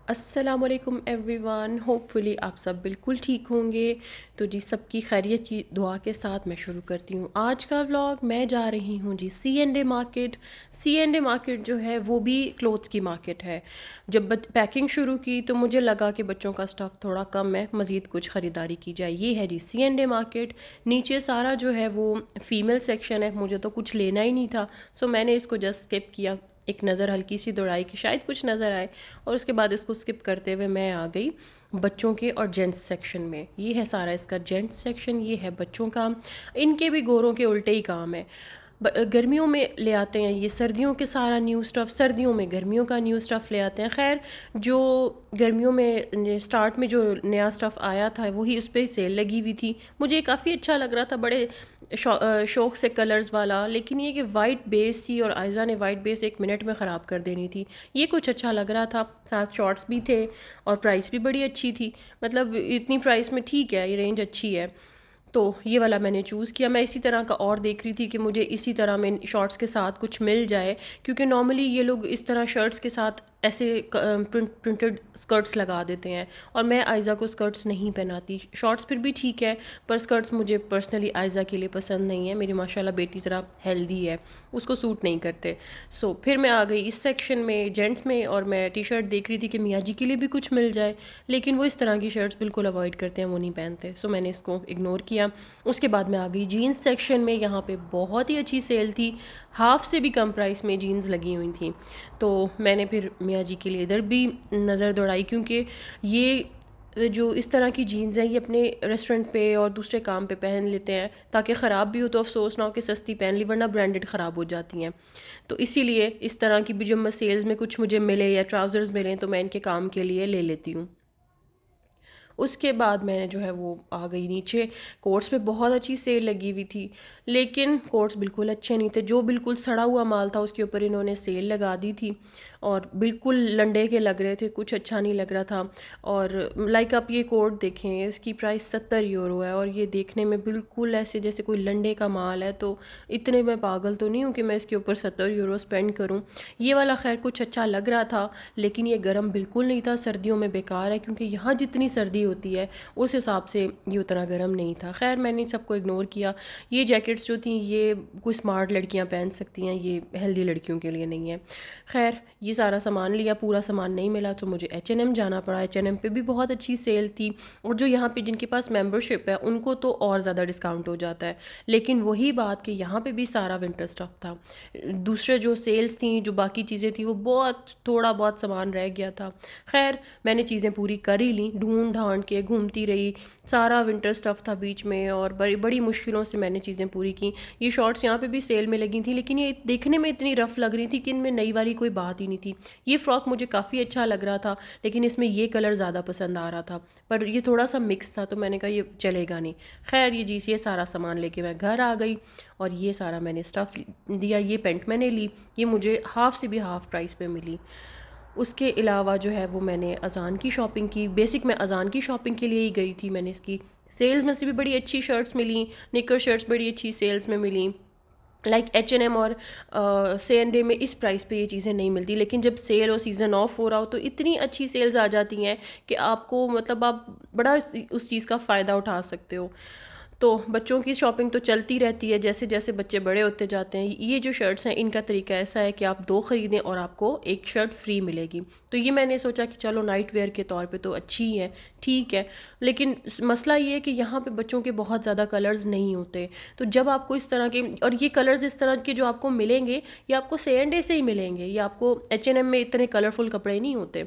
अस्सलामुअलैकुम everyone, hopefully आप सब बिल्कुल ठीक होंगे। तो जी सबकी खैरियत की दुआ के साथ मैं शुरू करती हूँ आज का व्लॉग। मैं जा रही हूँ जी C&A मार्केट। C&A मार्केट जो है वो भी क्लोथ्स की मार्केट है। जब पैकिंग शुरू की तो मुझे लगा कि बच्चों का स्टफ़ थोड़ा कम है, मज़ीद कुछ ख़रीदारी की जाए। ये है जी C&A मार्केट। नीचे सारा जो है वो फ़ीमेल सेक्शन है, मुझे तो कुछ लेना ही नहीं था, सो मैंने इसको जस्ट स्किप किया, एक नज़र हल्की सी दौड़ाई कि शायद कुछ नज़र आए, और उसके बाद इसको स्किप करते हुए मैं आ गई बच्चों के और जेंट्स सेक्शन में। ये है सारा इसका जेंट्स सेक्शन, ये है बच्चों का। इनके भी गोरों के उल्टे ही काम है। गर्मियों में ले आते हैं ये सर्दियों के सारा न्यू स्टफ़, सर्दियों में गर्मियों का न्यू स्टफ़ ले आते हैं। खैर, जो गर्मियों में स्टार्ट में जो नया स्टफ़ आया था वही उस पर सेल लगी हुई थी। मुझे काफ़ी अच्छा लग रहा था, बड़े शौक़ से कलर्स वाला, लेकिन ये कि वाइट बेस थी और आयज़ा ने वाइट बेस 1 मिनट में ख़राब कर देनी थी। ये कुछ अच्छा लग रहा था, साथ शॉर्ट्स भी थे और प्राइस भी बड़ी अच्छी थी। मतलब इतनी प्राइस में ठीक है, ये रेंज अच्छी है। तो ये वाला मैंने चूज़ किया। मैं इसी तरह का और देख रही थी कि मुझे इसी तरह में शॉर्ट्स के साथ कुछ मिल जाए, क्योंकि नॉर्मली ये लोग इस तरह शर्ट्स के साथ ऐसे प्रिंटेड स्कर्ट्स लगा देते हैं, और मैं आयज़ा को स्कर्ट्स नहीं पहनाती। शॉर्ट्स फिर भी ठीक है, पर स्कर्ट्स मुझे पर्सनली आयज़ा के लिए पसंद नहीं है। मेरी माशाल्लाह बेटी ज़रा हेल्दी है, उसको सूट नहीं करते। सो फिर मैं आ गई इस सेक्शन में जेंट्स में, और मैं टी शर्ट देख रही थी कि मियाँ जी के लिए भी कुछ मिल जाए, लेकिन वो इस तरह की शर्ट्स बिल्कुल अवॉइड करते हैं, वो नहीं पहनते। सो मैंने इसको इग्नोर किया। उसके बाद मैं आ गई जीन्स सेक्शन में। यहाँ पे बहुत ही अच्छी सेल थी, हाफ़ से भी कम प्राइस में जीन्स लगी हुई थी। तो मैंने फिर मियाँ जी के लिए इधर भी नज़र दौड़ाई, क्योंकि ये जो इस तरह की जीन्स हैं ये अपने रेस्टोरेंट पे और दूसरे काम पे पहन लेते हैं, ताकि ख़राब भी हो तो अफसोस ना हो कि सस्ती पहन ली, वरना ब्रांडेड ख़राब हो जाती हैं। तो इसीलिए इस तरह की भी जब सेल्स में कुछ मुझे मिले या ट्राउज़र्स मिले तो मैं इनके काम के लिए ले लेती हूँ। उसके बाद मैंने जो है वो आ गई नीचे। कोट्स पे बहुत अच्छी सेल लगी हुई थी, लेकिन कोट्स बिल्कुल अच्छे नहीं थे। जो बिल्कुल सड़ा हुआ माल था उसके ऊपर इन्होंने सेल लगा दी थी, और बिल्कुल लंडे के लग रहे थे, कुछ अच्छा नहीं लग रहा था। और लाइक आप ये कोट देखें, इसकी प्राइस 70 यूरो है, और ये देखने में बिल्कुल ऐसे जैसे कोई लंडे का माल है। तो इतने मैं पागल तो नहीं हूँ कि मैं इसके ऊपर 70 यूरो स्पेंड करूँ। ये वाला खैर कुछ अच्छा लग रहा था, लेकिन ये गर्म बिल्कुल नहीं था, सर्दियों में बेकार है, क्योंकि यहाँ जितनी सर्दी होती है उस हिसाब से ये उतना गर्म नहीं था। खैर मैंने सबको इग्नोर किया। ये जैकेट्स जो थी ये कोई स्मार्ट लड़कियाँ पहन सकती हैं, ये हेल्दी लड़कियों के लिए नहीं है। खैर ये सारा सामान लिया, पूरा सामान नहीं मिला तो मुझे H&M जाना पड़ा। H&M पे भी बहुत अच्छी सेल थी, और जो यहाँ पे जिनके पास मेंबरशिप है उनको तो और ज़्यादा डिस्काउंट हो जाता है। लेकिन वही बात कि यहाँ पे भी सारा विंटर स्टफ था। दूसरे जो सेल्स थी, जो बाकी चीज़ें थी, वो बहुत थोड़ा बहुत सामान रह गया था। खैर मैंने चीज़ें पूरी कर ही ली, ढूंढ ढांड के घूमती रही। सारा विंटर स्टफ़ था बीच में, और बड़ी बड़ी मुश्किलों से मैंने चीज़ें पूरी की। ये शॉर्ट्स यहाँ पे भी सेल में लगी थी, लेकिन ये देखने में इतनी रफ़ लग रही थी कि इनमें नई वाली कोई बात ही नहीं थी। ये फ़्रॉक मुझे काफ़ी अच्छा लग रहा था, लेकिन इसमें ये कलर ज़्यादा पसंद आ रहा था, पर ये थोड़ा सा मिक्स था, तो मैंने कहा ये चलेगा नहीं। खैर ये जी ये सारा सामान लेके मैं घर आ गई, और ये सारा मैंने स्टफ़ दिया। ये पेंट मैंने ली, ये मुझे हाफ़ से भी हाफ़ प्राइस पे मिली। उसके अलावा जो है वो मैंने अज़ान की शॉपिंग की। बेसिक मैं अज़ान की शॉपिंग के लिए ही गई थी। मैंने इसकी सेल्स में से भी बड़ी अच्छी शर्ट्स मिली, निकर शर्ट्स बड़ी अच्छी सेल्स में मिली। लाइक H&M और C&A में इस प्राइस पे ये चीज़ें नहीं मिलती, लेकिन जब सेल और सीज़न ऑफ हो रहा हो तो इतनी अच्छी सेल्स आ जाती हैं कि आपको मतलब आप बड़ा उस चीज़ का फ़ायदा उठा सकते हो। तो बच्चों की शॉपिंग तो चलती रहती है, जैसे जैसे बच्चे बड़े होते जाते हैं। ये जो शर्ट्स हैं इनका तरीका ऐसा है कि आप 2 ख़रीदें और आपको एक शर्ट फ्री मिलेगी। तो ये मैंने सोचा कि चलो नाइट वेयर के तौर पे तो अच्छी ही है, ठीक है। लेकिन मसला ये है कि यहाँ पे बच्चों के बहुत ज़्यादा कलर्स नहीं होते। तो जब आपको इस तरह के, और ये कलर्स इस तरह के जो आपको मिलेंगे ये आपको C&A से ही मिलेंगे, ये आपको H&M में इतने कलरफुल कपड़े नहीं होते।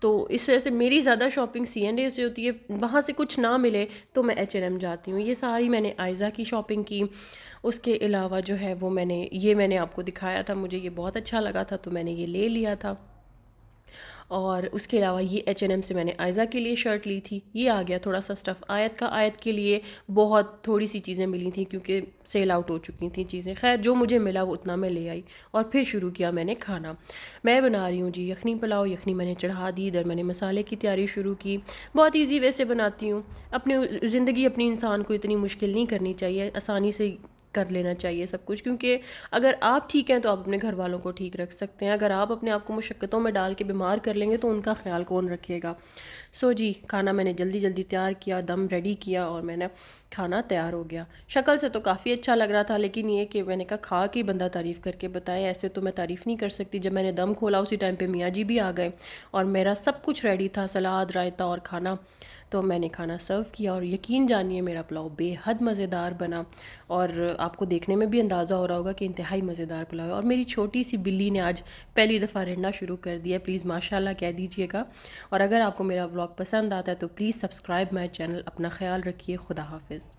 तो इस वजह से मेरी ज़्यादा शॉपिंग C&A से होती है। वहाँ से कुछ ना मिले तो मैं H&M जाती हूँ। ये सारी मैंने आयज़ा की शॉपिंग की। उसके अलावा जो है वो मैंने आपको दिखाया था, मुझे ये बहुत अच्छा लगा था तो मैंने ये ले लिया था। और उसके अलावा ये H&M से मैंने आयज़ा के लिए शर्ट ली थी। ये आ गया थोड़ा सा स्टफ़ आयत का। आयत के लिए बहुत थोड़ी सी चीज़ें मिली थी, क्योंकि सेल आउट हो चुकी थी चीज़ें। खैर जो मुझे मिला वो उतना मैं ले आई, और फिर शुरू किया मैंने खाना। मैं बना रही हूँ जी यखनी पुलाव। यखनी मैंने चढ़ा दी, इधर मैंने मसाले की तैयारी शुरू की। बहुत ईजी वे से बनाती हूँ। अपनी ज़िंदगी अपनी इंसान को इतनी मुश्किल नहीं करनी चाहिए, आसानी से कर लेना चाहिए सब कुछ, क्योंकि अगर आप ठीक हैं तो आप अपने घर वालों को ठीक रख सकते हैं। अगर आप अपने आप को मुशक्क़तों में डाल के बीमार कर लेंगे तो उनका ख्याल कौन रखेगा। सो जी, खाना मैंने जल्दी जल्दी तैयार किया, दम रेडी किया और मैंने खाना तैयार हो गया। शक्ल से तो काफ़ी अच्छा लग रहा था, लेकिन ये कि मैंने कहा खा के बंदा तारीफ़ करके बताए, ऐसे तो मैं तारीफ़ नहीं कर सकती। जब मैंने दम खोला उसी टाइम पे मियाँ जी भी आ गए और मेरा सब कुछ रेडी था, सलाद, रायता और खाना। तो मैंने खाना सर्व किया और यकीन जानिए मेरा पुलाव बेहद मज़ेदार बना। और आपको देखने में भी अंदाज़ा हो रहा होगा कि इंतहाई मज़ेदार पुलाव है। और मेरी छोटी सी बिल्ली ने आज पहली दफ़ा रेड़ना शुरू कर दिया, प्लीज़ माशाल्लाह कह दीजिएगा। और अगर आपको मेरा व्लॉग पसंद आता है तो प्लीज़ सब्सक्राइब माई चैनल। अपना ख्याल रखिए, खुदा हाफिज़।